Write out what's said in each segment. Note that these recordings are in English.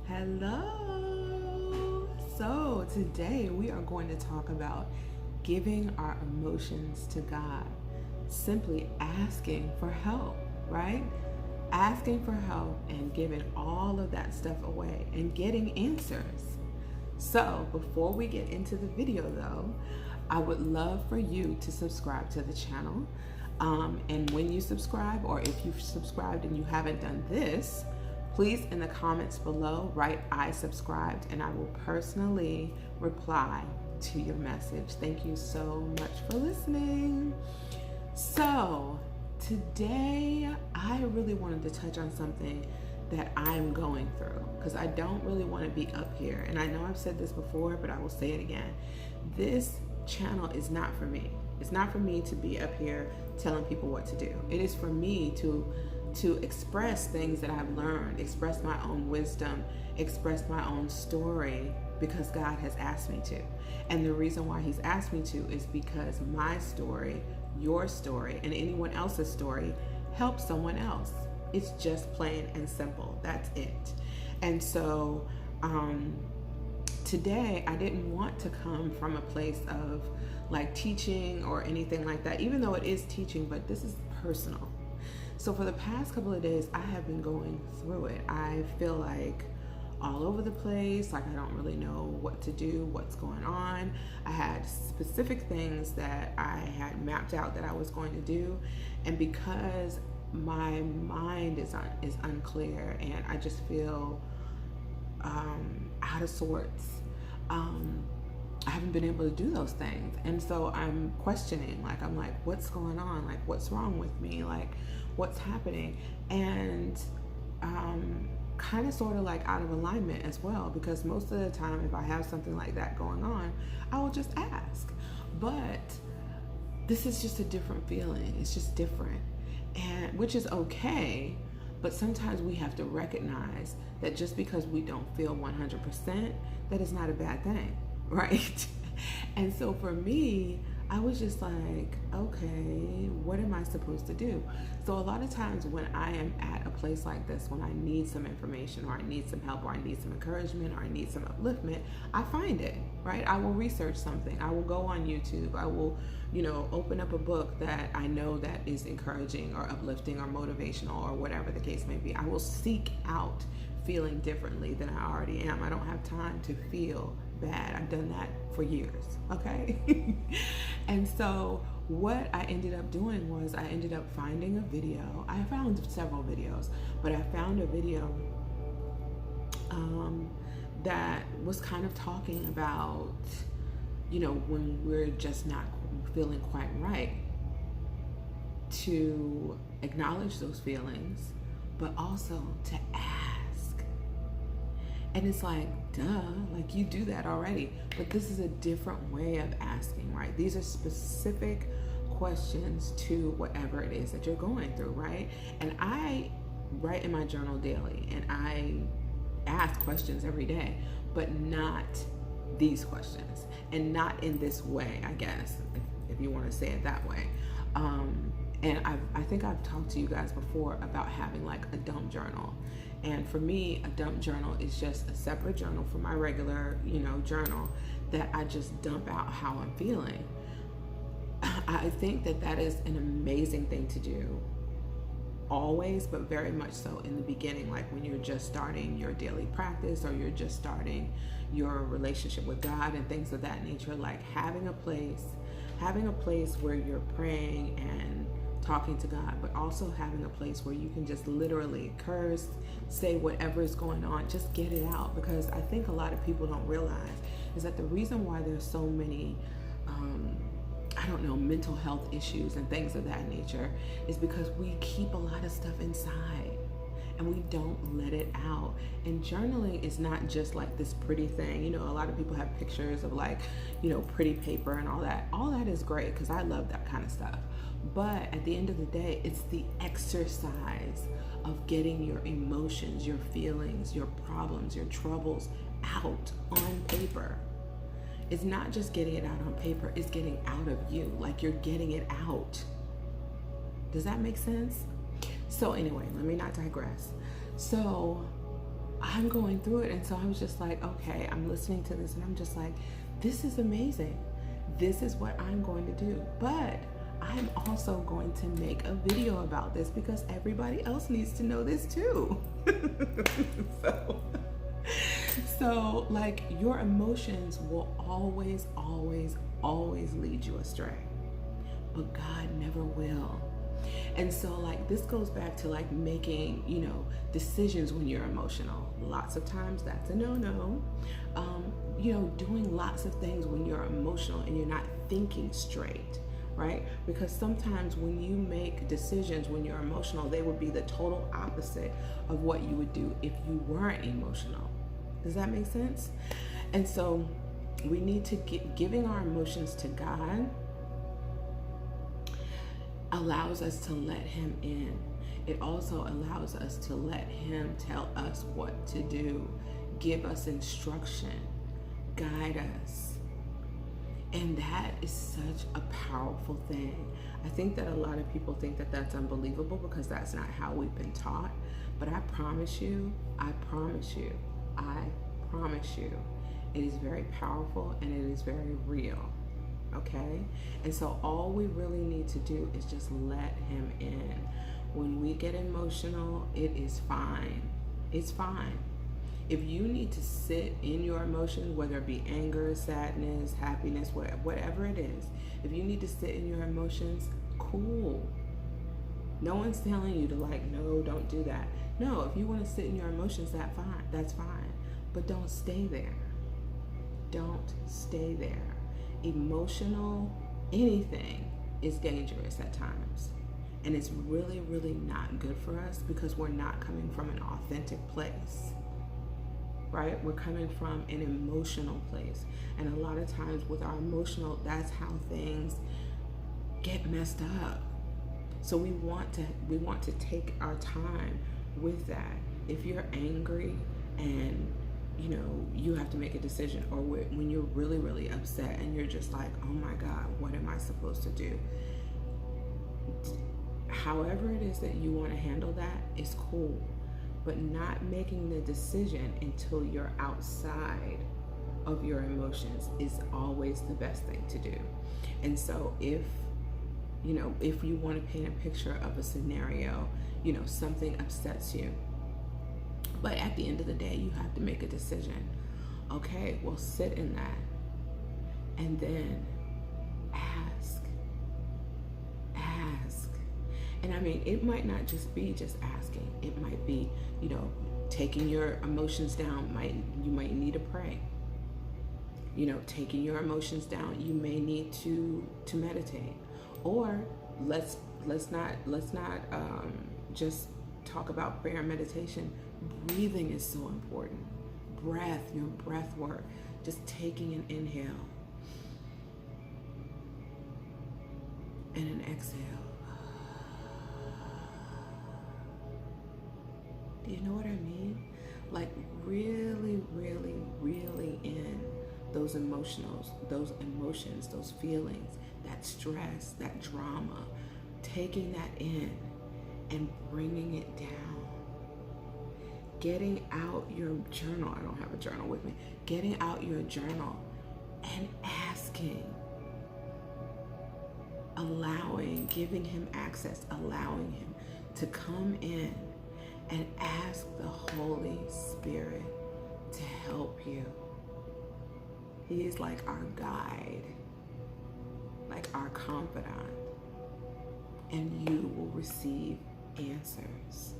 Hello. So today we are going to talk about giving our emotions to God, simply asking for help, right? Asking for help and giving all of that stuff away and getting answers. So before we get into the video though, I would love for you to subscribe to the channel. And when you subscribe, or if you've subscribed and you haven't done this, please in the comments below write "I subscribed" and I will personally reply to your message. Thank you so much for listening. So today I really wanted to touch on something that I'm going through, because I don't really want to be up here, and I know I've said this before, but I will say it again. This channel is not for me. It's not for me to be up here telling people what to do. It is for me to express things that I've learned, express my own wisdom, express my own story, because God has asked me to. And the reason why He's asked me to is because my story, your story, and anyone else's story helps someone else. It's just plain and simple. That's it. And so today I didn't want to come from a place of like teaching or anything like that, even though it is teaching, but this is personal. So for the past couple of days, I have been going through it. I feel like all over the place, like I don't really know what to do, what's going on. I had specific things that I had mapped out that I was going to do, and because my mind is unclear and I just feel out of sorts, I haven't been able to do those things. And so I'm questioning, like, I'm like, what's going on? Like, what's wrong with me? Like, what's happening? And kind of sort of like out of alignment as well, because most of the time if I have something like that going on, I will just ask. But this is just a different feeling. It's just different, and which is okay. But sometimes we have to recognize that just because we don't feel 100%, that is not a bad thing, right? And so for me, I was just like, okay, what am I supposed to do? So a lot of times when I am at a place like this, when I need some information, or I need some help, or I need some encouragement, or I need some upliftment, I find it, right? I will research something. I will go on YouTube. I will, open up a book that I know that is encouraging or uplifting or motivational or whatever the case may be. I will seek out feeling differently than I already am. I don't have time to feel bad. I've done that for years, okay? And so what I ended up doing was I ended up finding a video. I found several videos, but I found a video that was kind of talking about, when we're just not feeling quite right, to acknowledge those feelings, but also to ask. And it's like, duh, like you do that already. But this is a different way of asking, right? These are specific questions to whatever it is that you're going through, right? And I write in my journal daily, and I ask questions every day, but not these questions, and not in this way, I guess, if you want to say it that way. And I think I've talked to you guys before about having like a dump journal. And for me, a dump journal is just a separate journal from my regular, journal, that I just dump out how I'm feeling. I think that is an amazing thing to do always, but very much so in the beginning, like when you're just starting your daily practice, or you're just starting your relationship with God and things of that nature, like having a place where you're praying and talking to God, but also having a place where you can just literally curse, say whatever is going on, just get it out. Because I think a lot of people don't realize is that the reason why there's so many mental health issues and things of that nature is because we keep a lot of stuff inside and we don't let it out. And journaling is not just like this pretty thing. A lot of people have pictures of like, pretty paper and all that. All that is great, because I love that kind of stuff. But at the end of the day, it's the exercise of getting your emotions, your feelings, your problems, your troubles out on paper. It's not just getting it out on paper, it's getting out of you, like you're getting it out. Does that make sense? So anyway, let me not digress. So I'm going through it. And so I was just like, okay, I'm listening to this and I'm just like, this is amazing. This is what I'm going to do. But I'm also going to make a video about this because everybody else needs to know this too. So like your emotions will always, always, always lead you astray. But God never will. And so like this goes back to like making, decisions when you're emotional. Lots of times that's a no-no. Doing lots of things when you're emotional and you're not thinking straight, right? Because sometimes when you make decisions when you're emotional, they would be the total opposite of what you would do if you weren't emotional. Does that make sense? And so we need to giving our emotions to God allows us to let him in. It also allows us to let him tell us what to do, give us instruction, guide us. And that is such a powerful thing. I think that a lot of people think that that's unbelievable because that's not how we've been taught. But I promise you, it is very powerful and it is very real. Okay? And so all we really need to do is just let him in. When we get emotional, it is fine. It's fine. If you need to sit in your emotions, whether it be anger, sadness, happiness, whatever it is, if you need to sit in your emotions, cool. No one's telling you to no, don't do that. No, if you want to sit in your emotions, that's fine. But don't stay there. Don't stay there. Emotional anything is dangerous at times. And it's really, really not good for us because we're not coming from an authentic place. Right? We're coming from an emotional place. And a lot of times with our emotional, that's how things get messed up. So we want to take our time with that. If you're angry and you have to make a decision, or when you're really, really upset and you're just like, oh my God, what am I supposed to do? However it is that you want to handle that is cool. But not making the decision until you're outside of your emotions is always the best thing to do. And so if you want to paint a picture of a scenario, something upsets you, but at the end of the day, you have to make a decision. Okay, well, sit in that and then ask. And I mean, it might not just be just asking. It might be, taking your emotions down. You might need to pray. Taking your emotions down, you may need to meditate. Or let's not just talk about prayer and meditation. Breathing is so important. Your breath work, just taking an inhale and an exhale. Do you know what I mean? Like really, really, really in those emotions, those feelings, that stress, that drama, taking that in and bringing it down. Getting out your journal. I don't have a journal with me. Getting out your journal and asking. Giving him access, allowing him to come in and ask the Holy Spirit to help you. He is like our guide, like our confidant, and you will receive answers.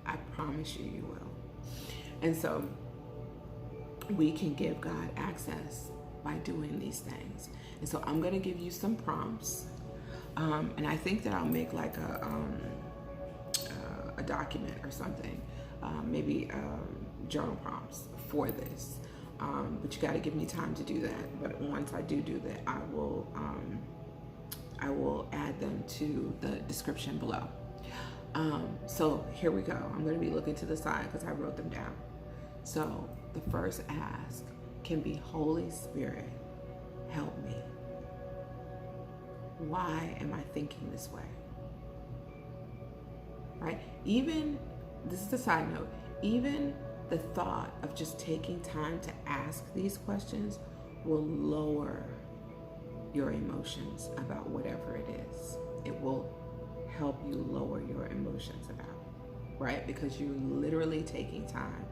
I promise you, you will. And so we can give God access by doing these things. And so I'm going to give you some prompts. And I think that I'll make like a document or something, maybe journal prompts for this. But you got to give me time to do that. But once I do that, I will add them to the description below. So here we go. I'm going to be looking to the side because I wrote them down. So the first ask can be, Holy Spirit, help me. Why am I thinking this way? Right? Even, this is a side note, even The thought of just taking time to ask these questions will lower your emotions about whatever it is. It will help you lower your emotions about it, right? Because you're literally taking time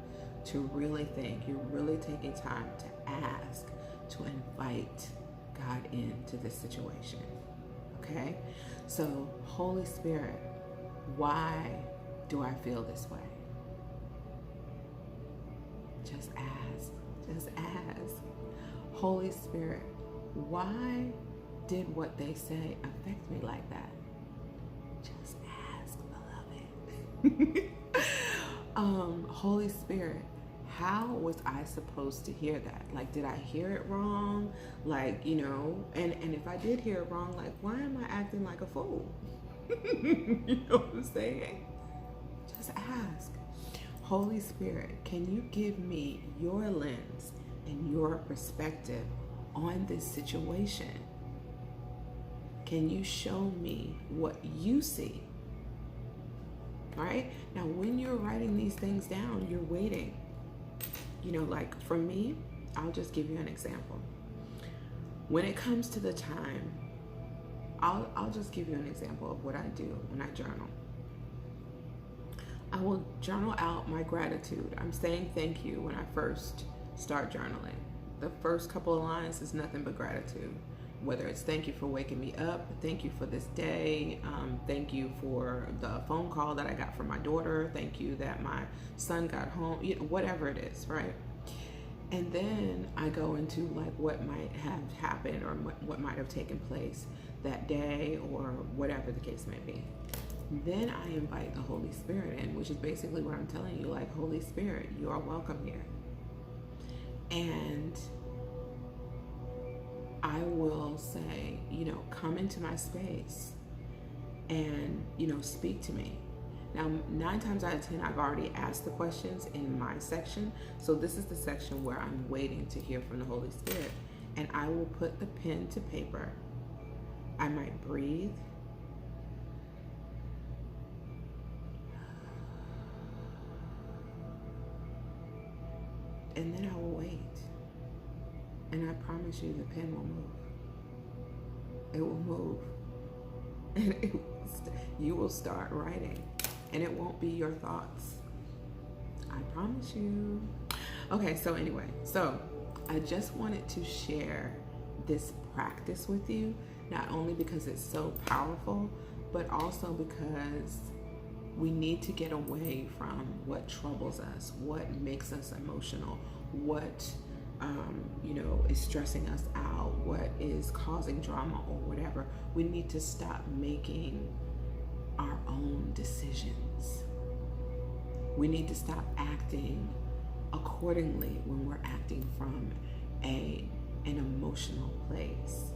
to really think. You're really taking time to ask, to invite God into this situation, okay? So, Holy Spirit, why do I feel this way? Just ask. Just ask. Holy Spirit, why did what they say affect me like that? Just ask, beloved. Holy Spirit, how was I supposed to hear that? Like, did I hear it wrong? Like, you know, and if I did hear it wrong, like, why am I acting like a fool? You know what I'm saying? Just ask. Holy Spirit, can you give me your lens and your perspective on this situation? Can you show me what you see? All right? Now, when you're writing these things down, you're waiting. You know, like for me, I'll just give you an example. When it comes to the time, I'll just give you an example of what I do when I journal. I will journal out my gratitude. I'm saying thank you when I first start journaling. The first couple of lines is nothing but gratitude. Whether it's thank you for waking me up, thank you for this day, thank you for the phone call that I got from my daughter, thank you that my son got home, you know, whatever it is, right? And then I go into like what might have happened or what might have taken place that day or whatever the case may be. Then I invite the Holy Spirit in, which is basically what I'm telling you, like, Holy Spirit, you are welcome here. And I will say, you know, come into my space and, you know, speak to me. Now, 9 times out of 10, I've already asked the questions in my section. So this is the section where I'm waiting to hear from the Holy Spirit. And I will put the pen to paper. I might breathe. And then I will wait. And I promise you the pen will move. It will move. And you will start writing. And it won't be your thoughts. I promise you. Okay, so anyway. So I just wanted to share this practice with you. Not only because it's so powerful, but also because we need to get away from what troubles us, what makes us emotional, what you know, is stressing us out, what is causing drama or whatever. We need to stop making our own decisions. We need to stop acting accordingly when we're acting from an emotional place.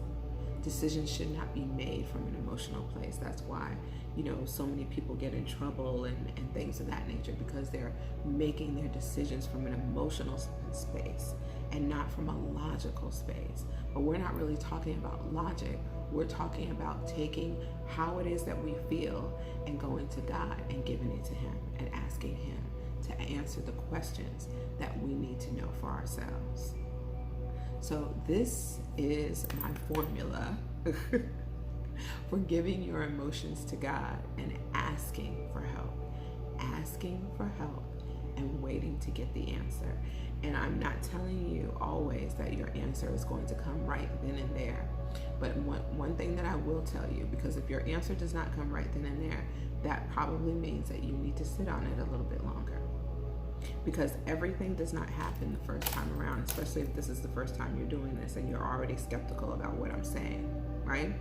Decisions should not be made from an emotional place. That's why, you know, so many people get in trouble and things of that nature, because they're making their decisions from an emotional space and not from a logical space. But we're not really talking about logic. We're talking about taking how it is that we feel and going to God and giving it to Him and asking Him to answer the questions that we need to know for ourselves. So this is my formula for giving your emotions to God and asking for help. Asking for help and waiting to get the answer. And I'm not telling you always that your answer is going to come right then and there. But one thing that I will tell you, because if your answer does not come right then and there, that probably means that you need to sit on it a little bit longer. Because everything does not happen the first time around, especially if this is the first time you're doing this and you're already skeptical about what I'm saying, right?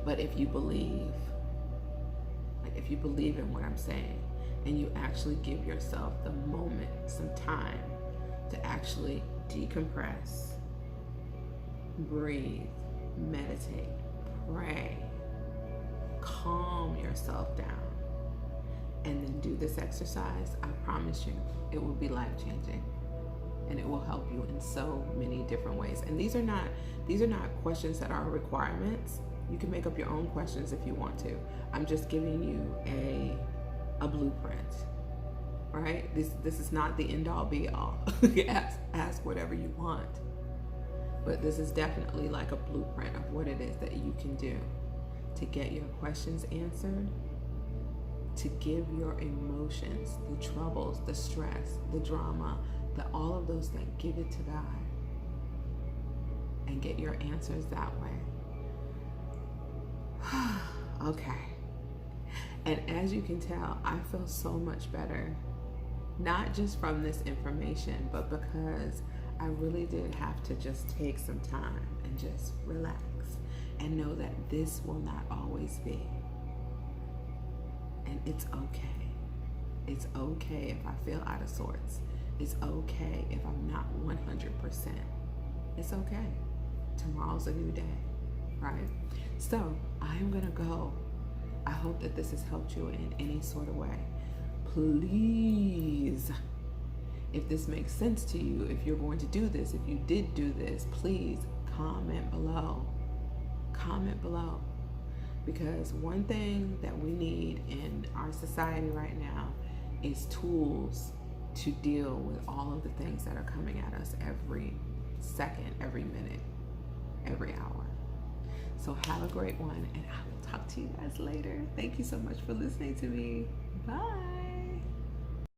But if you believe, like if you believe in what I'm saying, and you actually give yourself the moment, some time to actually decompress, breathe, meditate, pray, calm yourself down, and then do this exercise, I promise you, it will be life-changing. And it will help you in so many different ways. And these are not questions that are requirements. You can make up your own questions if you want to. I'm just giving you a blueprint. right? This is not the end all be all. Ask whatever you want. But this is definitely like a blueprint of what it is that you can do to get your questions answered, to give your emotions, the troubles, the stress, the drama, all of those things, give it to God and get your answers that way. Okay. And as you can tell, I feel so much better, not just from this information, but because I really did have to just take some time and just relax and know that this will not always be. And it's okay. It's okay if I feel out of sorts. It's okay if I'm not 100%. It's okay. Tomorrow's a new day, right? So I'm gonna go. I hope that this has helped you in any sort of way. Please, if this makes sense to you, if you're going to do this, if you did do this, please comment below. Comment below. Because one thing that we need in our society right now is tools to deal with all of the things that are coming at us every second, every minute, every hour. So have a great one, and I will talk to you guys later. Thank you so much for listening to me. Bye.